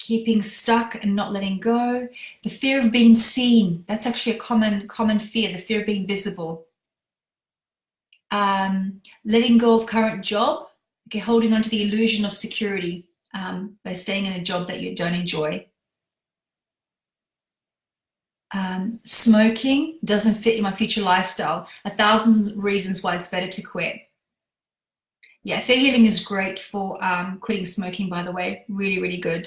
Keeping stuck and not letting go. The fear of being seen. That's actually a common fear, the fear of being visible. Letting go of current job. Okay, holding on to the illusion of security by staying in a job that you don't enjoy. Smoking doesn't fit in my future lifestyle. 1,000 reasons why it's better to quit. Yeah, fear healing is great for quitting smoking, by the way. Really, really good.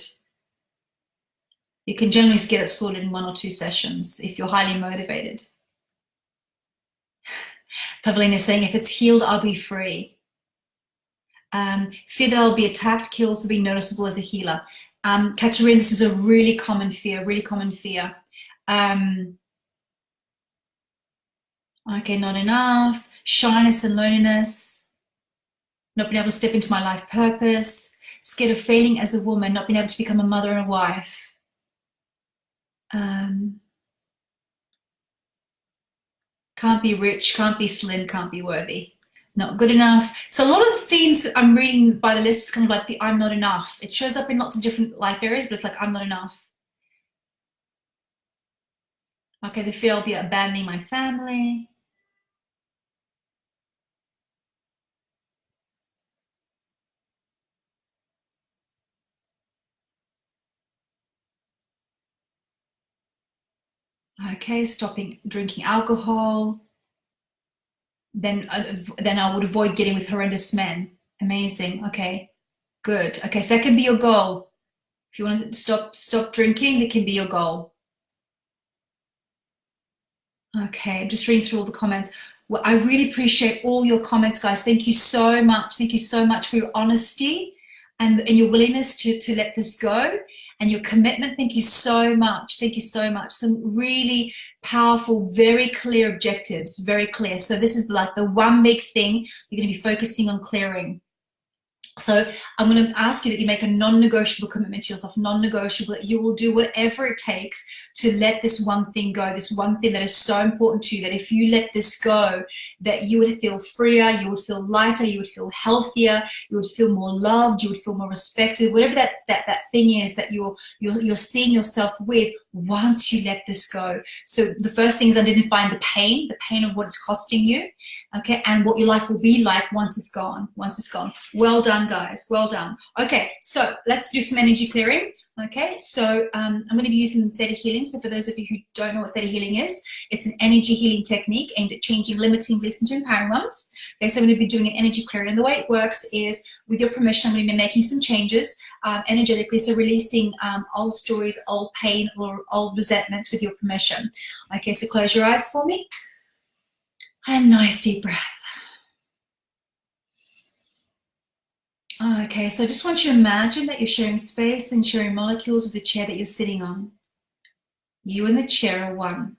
You can generally get it sorted in 1 or 2 sessions if you're highly motivated. Pavlina is saying, if it's healed, I'll be free. Fear that I'll be attacked, killed for being noticeable as a healer. Katarina, this is a really common fear, Okay, not enough. Shyness and loneliness. Not being able to step into my life purpose. Scared of failing as a woman, not being able to become a mother and a wife. Can't be rich, can't be slim, can't be worthy. Not good enough. So a lot of the themes that I'm reading by the list is kind of like the I'm not enough. It shows up in lots of different life areas, but it's like I'm not enough. Okay, the fear I'll be abandoning my family. Okay, stopping drinking alcohol. Then I would avoid getting with horrendous men. Amazing. Okay, good. Okay, so that can be your goal. If you want to stop drinking, that can be your goal. Okay, I'm just reading through all the comments. Well, I really appreciate all your comments, guys. Thank you so much. Thank you so much for your honesty and your willingness to let this go. and your commitment. Thank you so much. Thank you so much. Some really powerful, very clear objectives, very clear. So this is like the one big thing you're going to be focusing on clearing. So I'm going to ask you that you make a non-negotiable commitment to yourself, non-negotiable, that you will do whatever it takes to let this one thing go, this one thing that is so important to you, that if you let this go, that you would feel freer, you would feel lighter, you would feel healthier, you would feel more loved, you would feel more respected, whatever that thing is that you're seeing yourself with once you let this go. So the first thing is identifying the pain of what it's costing you, okay, and what your life will be like once it's gone, Well done, guys, well done. Okay, so let's do some energy clearing. Okay, so I'm going to be using theta healing. So for those of you who don't know what theta healing is, it's an energy healing technique aimed at changing limiting beliefs into empowering ones. Okay, so I'm going to be doing an energy clearing, and the way it works is, with your permission, I'm going to be making some changes energetically, so releasing old stories, old pain, or old resentments with your permission. Okay, so close your eyes for me, and nice deep breath. Okay, so I just want you to imagine that you're sharing space and sharing molecules with the chair that you're sitting on. You and the chair are one.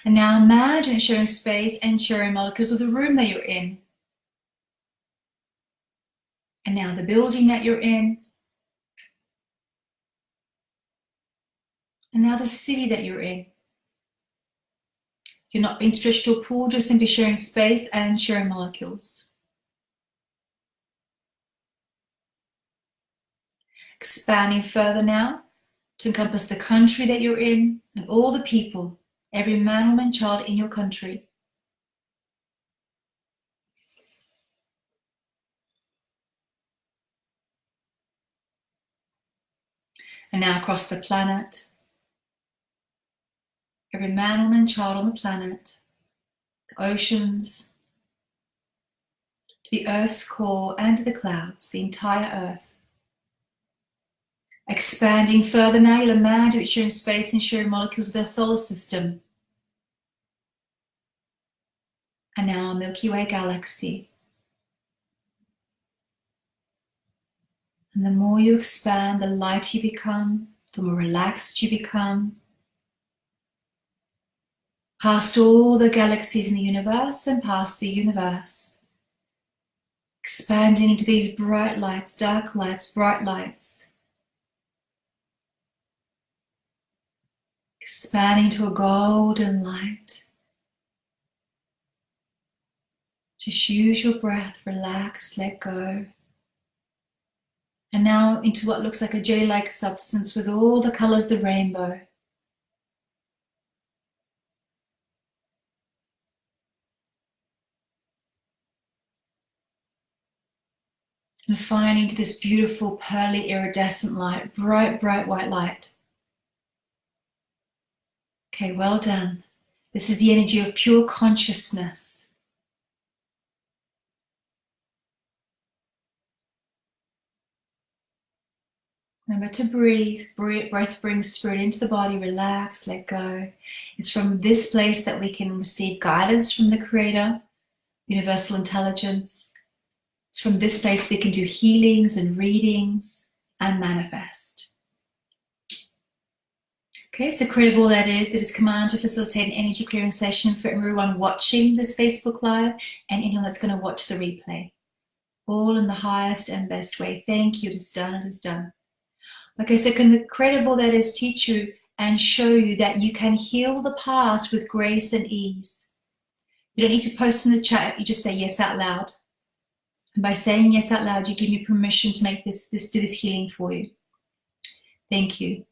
And now imagine sharing space and sharing molecules with the room that you're in. And now the building that you're in. And now the city that you're in. You're not being stretched or pulled, just simply sharing space and sharing molecules. Expanding further now to encompass the country that you're in and all the people, every man, woman, child in your country. And now across the planet, every man, woman, child on the planet, the oceans, to the Earth's core and to the clouds, the entire Earth. Expanding further now, you'll imagine that sharing space and sharing molecules with our solar system. And now our Milky Way galaxy. And the more you expand, the lighter you become, the more relaxed you become. Past all the galaxies in the universe and past the universe. Expanding into these bright lights, dark lights, bright lights. Expanding to a golden light. Just use your breath, relax, let go. And now into what looks like a jelly-like substance with all the colors of the rainbow. And finally into this beautiful pearly iridescent light, bright, bright white light. Okay, well done. This is the energy of pure consciousness. Remember to breathe. Breath brings spirit into the body. Relax, let go. It's from this place that we can receive guidance from the Creator, universal intelligence. It's from this place we can do healings and readings and manifest. Okay, so creative all that is, it is command to facilitate an energy clearing session for everyone watching this Facebook Live and anyone that's going to watch the replay. All in the highest and best way. Thank you, it is done, it is done. Okay, so can the creative all that is teach you and show you that you can heal the past with grace and ease. You don't need to post in the chat, you just say yes out loud. And by saying yes out loud, you give me permission to make do this healing for you. Thank you.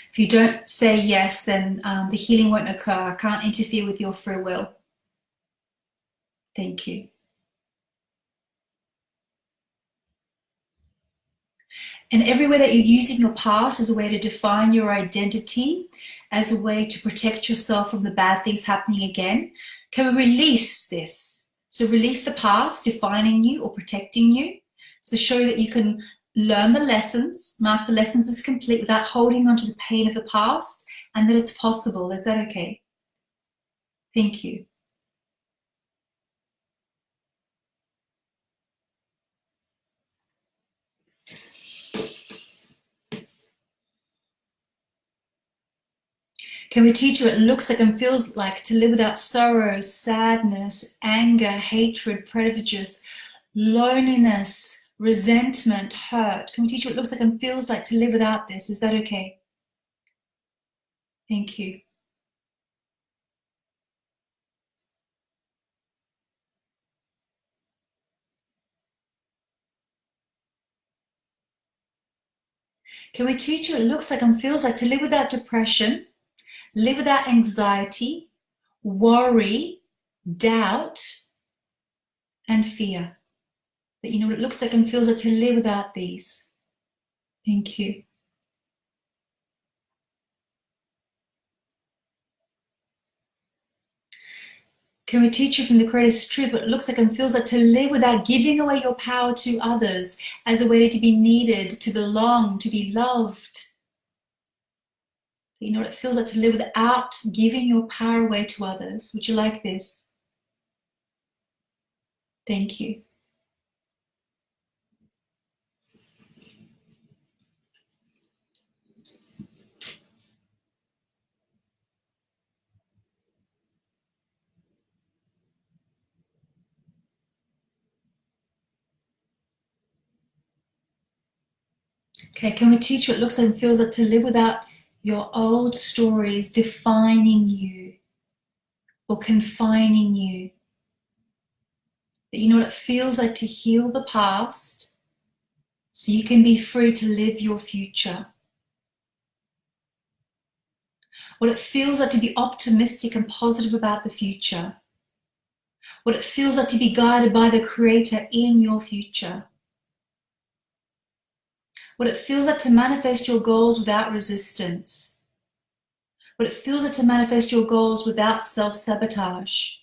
If you don't say yes, then the healing won't occur. I can't interfere with your free will. Thank you. And everywhere that you're using your past as a way to define your identity, as a way to protect yourself from the bad things happening again, can we release this? So release the past defining you or protecting you. So show that you can learn the lessons, mark the lessons as complete without holding on to the pain of the past, and that it's possible. Is that okay? Thank you. Can we teach you what it looks like and feels like to live without sorrow, sadness, anger, hatred, prejudice, loneliness, resentment, hurt? Can we teach you what it looks like and feels like to live without this? Is that okay? Thank you. Can we teach you what it looks like and feels like to live without depression, live without anxiety, worry, doubt, and fear? That you know what it looks like and feels like to live without these. Thank you. Can we teach you from the Creator's truth what it looks like and feels like to live without giving away your power to others as a way to be needed, to belong, to be loved? You know what it feels like to live without giving your power away to others. Would you like this? Thank you. Okay, can we teach you what it looks like and feels like to live without your old stories defining you or confining you? That you know what it feels like to heal the past so you can be free to live your future. What it feels like to be optimistic and positive about the future. What it feels like to be guided by the Creator in your future. What it feels like to manifest your goals without resistance. What it feels like to manifest your goals without self-sabotage.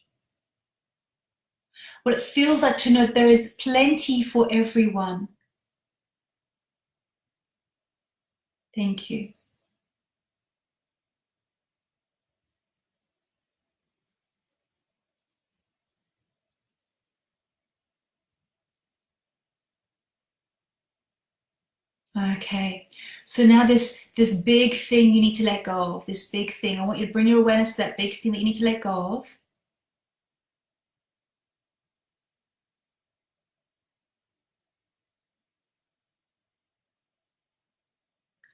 What it feels like to know there is plenty for everyone. Thank you. Okay, so now this big thing you need to let go of, this big thing. I want you to bring your awareness to that big thing that you need to let go of.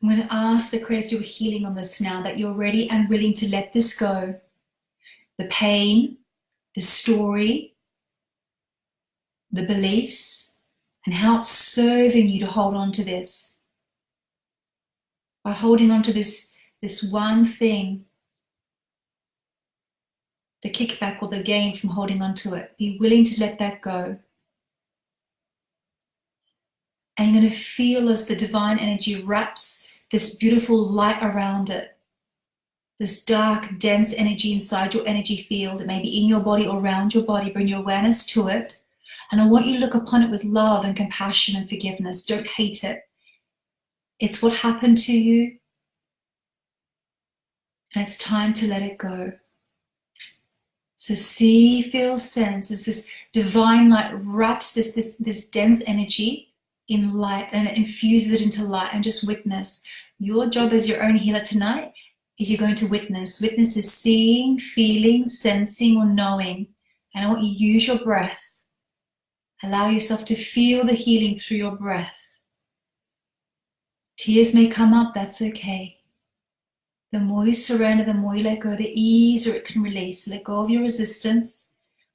I'm going to ask the Creator to do a healing on this now, that you're ready and willing to let this go. The pain, the story, the beliefs, and how it's serving you to hold on to this. By holding on to this one thing, the kickback or the gain from holding on to it, be willing to let that go. And you're going to feel as the divine energy wraps this beautiful light around it. This dark, dense energy inside your energy field. It may be in your body or around your body. Bring your awareness to it. And I want you to look upon it with love and compassion and forgiveness. Don't hate it. It's what happened to you. And it's time to let it go. So see, feel, sense as this divine light wraps this dense energy in light, and it infuses it into light. And just witness. Your job as your own healer tonight is you're going to witness. Witness is seeing, feeling, sensing, or knowing. And I want you to use your breath. Allow yourself to feel the healing through your breath. Tears may come up, that's okay. The more you surrender, the more you let go, the easier it can release. Let go of your resistance,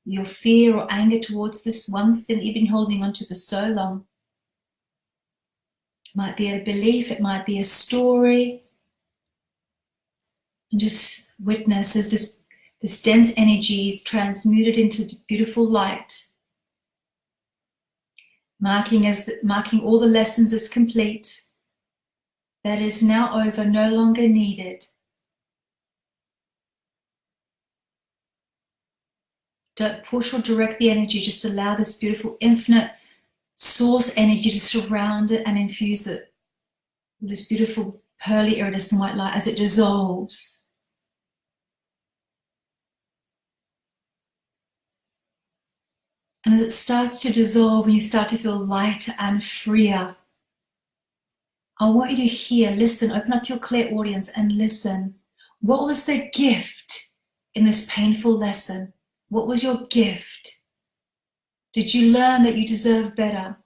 your fear or anger towards this one thing that you've been holding on to for so long. It might be a belief, it might be a story. And just witness as this dense energy is transmuted into beautiful light, marking all the lessons as complete. That is now over, no longer needed. Don't push or direct the energy, just allow this beautiful infinite source energy to surround it and infuse it with this beautiful pearly iridescent white light as it dissolves. And as it starts to dissolve and you start to feel lighter and freer, I want you to hear, listen, open up your clear audience and listen. What was the gift in this painful lesson? What was your gift? Did you learn that you deserve better?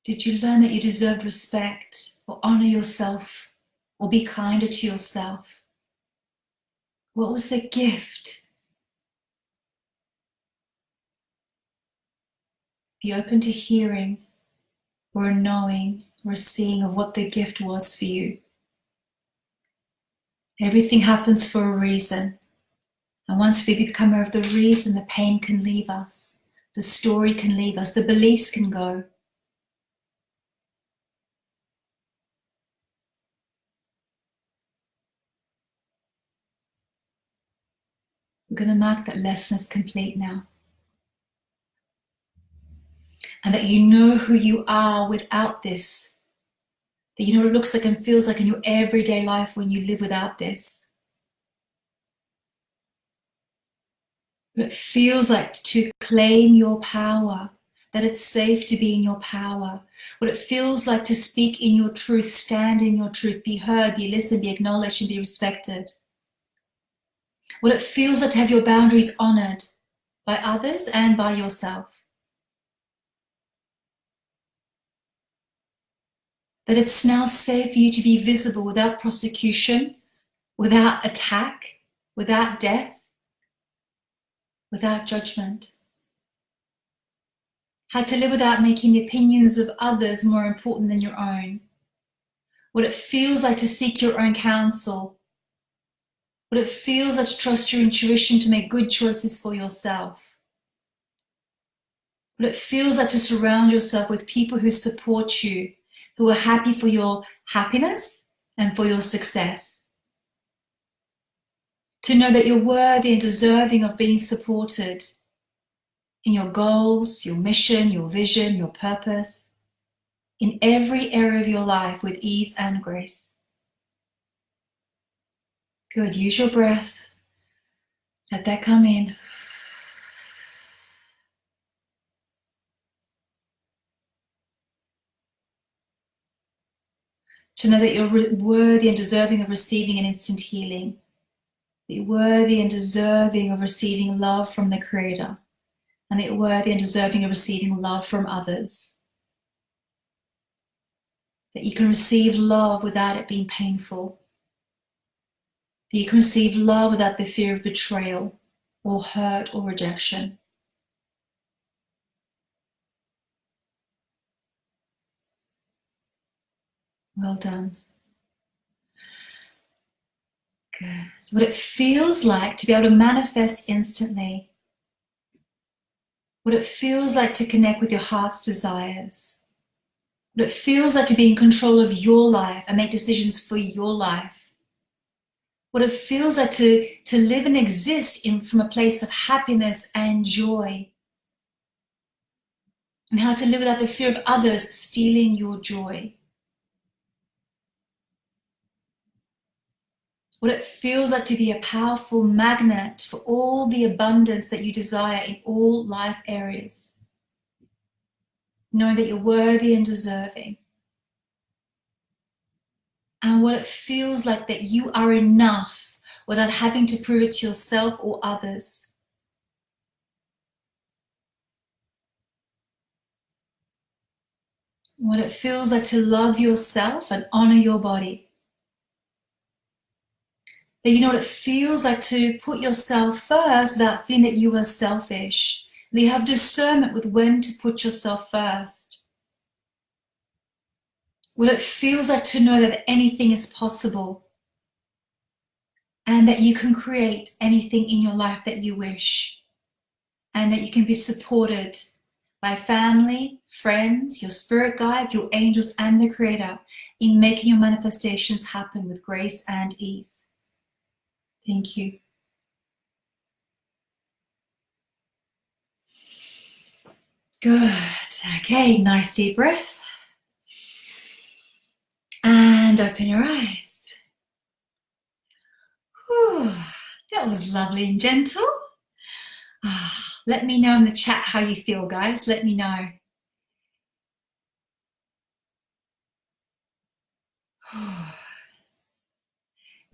Did you learn that you deserve respect, or honor yourself, or be kinder to yourself? What was the gift? Be open to hearing, or a knowing, or a seeing of what the gift was for you. Everything happens for a reason. And once we become aware of the reason, the pain can leave us, the story can leave us, the beliefs can go. We're going to mark that lesson as complete now. And that you know who you are without this. That you know what it looks like and feels like in your everyday life when you live without this. What it feels like to claim your power. That it's safe to be in your power. What it feels like to speak in your truth, stand in your truth, be heard, be listened, be acknowledged, and be respected. What it feels like to have your boundaries honored by others and by yourself. That it's now safe for you to be visible without prosecution, without attack, without death, without judgment. How to live without making the opinions of others more important than your own. What it feels like to seek your own counsel. What it feels like to trust your intuition to make good choices for yourself. What it feels like to surround yourself with people who support you, who are happy for your happiness and for your success. To know that you're worthy and deserving of being supported in your goals, your mission, your vision, your purpose, in every area of your life with ease and grace. Good, use your breath. Let that come in. To know that you're worthy and deserving of receiving an instant healing. That you're worthy and deserving of receiving love from the Creator. And that you're worthy and deserving of receiving love from others. That you can receive love without it being painful. That you can receive love without the fear of betrayal or hurt or rejection. Well done. Good. What it feels like to be able to manifest instantly. What it feels like to connect with your heart's desires. What it feels like to be in control of your life and make decisions for your life. What it feels like to live and exist from a place of happiness and joy. And how to live without the fear of others stealing your joy. What it feels like to be a powerful magnet for all the abundance that you desire in all life areas. Knowing that you're worthy and deserving. And what it feels like that you are enough without having to prove it to yourself or others. What it feels like to love yourself and honor your body. That you know what it feels like to put yourself first without feeling that you are selfish. That you have discernment with when to put yourself first. What it feels like to know that anything is possible. And that you can create anything in your life that you wish. And that you can be supported by family, friends, your spirit guides, your angels, and the Creator in making your manifestations happen with grace and ease. Thank you. Good. Okay, nice deep breath. And open your eyes. Whew, that was lovely and gentle. Let me know in the chat how you feel, guys. Let me know.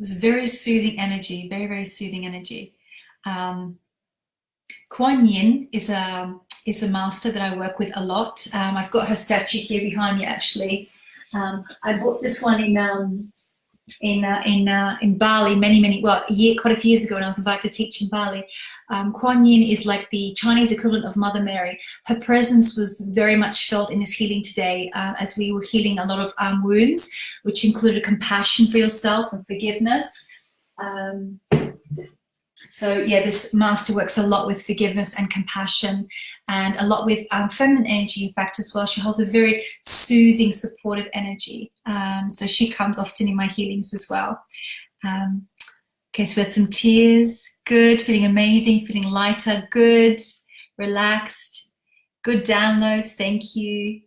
was very soothing energy, very, very soothing energy. Kuan Yin is a master that I work with a lot. I've got her statue here behind me, actually. I bought this one in Bali quite a few years ago when I was invited to teach in Bali. Kuan Yin is like the Chinese equivalent of Mother Mary. Her presence was very much felt in this healing today, as we were healing a lot of wounds, which included compassion for yourself and forgiveness. So yeah, this master works a lot with forgiveness and compassion, and a lot with feminine energy, in fact, as well. She holds a very soothing, supportive energy. So she comes often in my healings as well. Okay, so we had some tears. Good, feeling amazing, feeling lighter. Good, relaxed. Good downloads, thank you.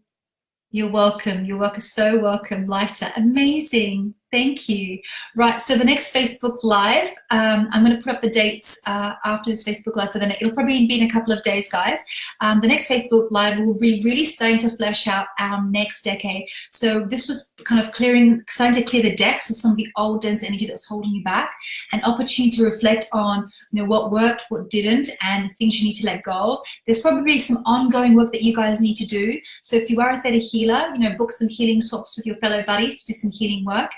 You're welcome, so welcome. Lighter, amazing. Thank you. Right, so the next Facebook Live, I'm going to put up the dates after this Facebook Live for the next, it'll probably be in a couple of days, guys. The next Facebook Live will be really starting to flesh out our next decade. So this was kind of starting to clear the decks of some of the old dense energy that was holding you back, an opportunity to reflect on, you know, what worked, what didn't, and things you need to let go. There's probably some ongoing work that you guys need to do. So if you are a theta healer, you know, book some healing swaps with your fellow buddies to do some healing work.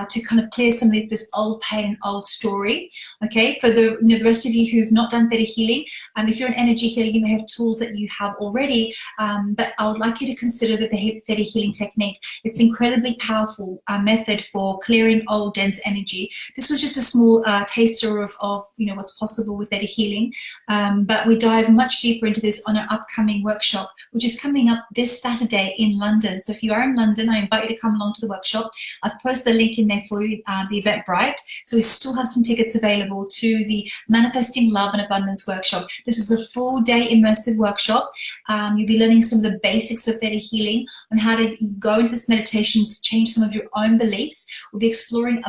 To kind of clear some of this old pain and old story. Okay, for the rest of you who've not done theta healing, if you're an energy healer, you may have tools that you have already, but I would like you to consider the theta healing technique. It's an incredibly powerful method for clearing old dense energy. This was just a small taster of what's possible with theta healing, but we dive much deeper into this on our upcoming workshop, which is coming up this Saturday in London. So if you are in London, I invite you to come along to the workshop. I've posted the link in there for you, the Eventbrite. So we still have some tickets available to the Manifesting Love and Abundance workshop. This is a full day immersive workshop. You'll be learning some of the basics of theta healing, on how to go into this meditation, change some of your own beliefs. We'll be exploring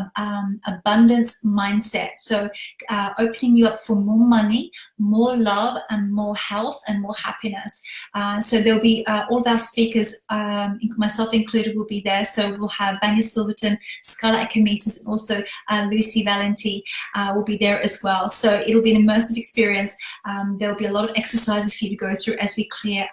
abundance mindset. So opening you up for more money, more love, and more health and more happiness. So there'll be all of our speakers, myself included, will be there. So we'll have Vanya Silverton, Scarlett Akamesis, and also Lucy Valenti will be there as well. So it'll be an immersive experience. There'll be a lot of exercises for you to go through as we clear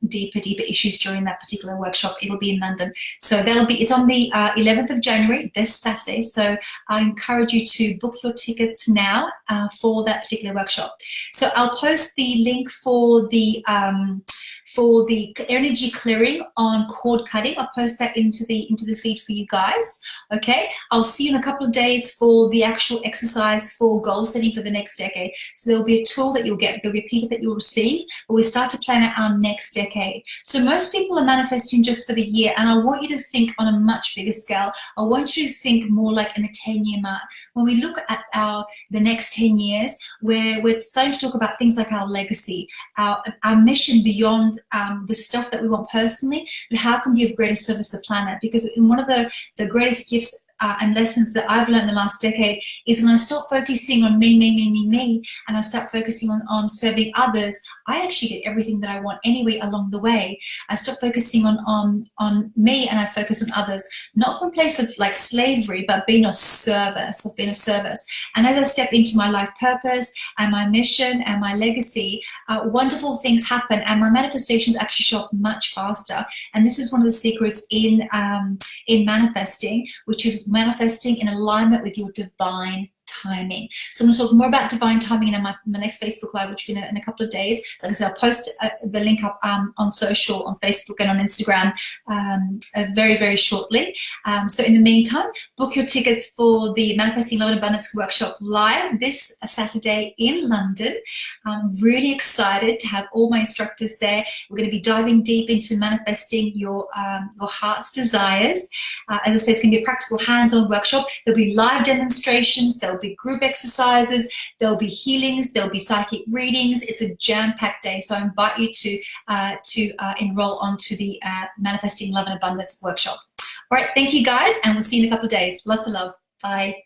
deeper issues during that particular workshop. It'll be in London. So it's on the 11th of January, this Saturday. So I encourage you to book your tickets now for that particular workshop. So I'll post the link for the energy clearing on cord cutting. I'll post that into the feed for you guys. Okay, I'll see you in a couple of days for the actual exercise for goal setting for the next decade. So there'll be a tool that you'll get, there'll be a PDF that you'll receive, but we start to plan out our next decade. So most people are manifesting just for the year, and I want you to think on a much bigger scale. I want you to think more like in the 10-year mark. When we look at the next 10 years, where we're starting to talk about things like our legacy, our mission beyond the stuff that we want personally, but how can we be of greater service to the planet? Because in one of the greatest gifts and lessons that I've learned in the last decade is when I stop focusing on me, and I start focusing on serving others, I actually get everything that I want anyway along the way. I stop focusing on me and I focus on others, not from a place of like slavery, but being of service, And as I step into my life purpose and my mission and my legacy, wonderful things happen, and my manifestations actually show up much faster. And this is one of the secrets in manifesting, which is manifesting in alignment with your divine timing. So I'm going to talk more about divine timing in my next Facebook Live, which will be in a couple of days. So like I said, I'll post the link up on social, on Facebook and on Instagram very, very shortly. So in the meantime, book your tickets for the Manifesting Love and Abundance Workshop Live this Saturday in London. I'm really excited to have all my instructors there. We're going to be diving deep into manifesting your heart's desires. As I said, it's going to be a practical hands-on workshop. There'll be live demonstrations. There'll be group exercises, there'll be healings, there'll be psychic readings. It's a jam-packed day, so I invite you to enroll onto the Manifesting Love and Abundance workshop. All right, thank you guys, and we'll see you in a couple of days. Lots of love. Bye.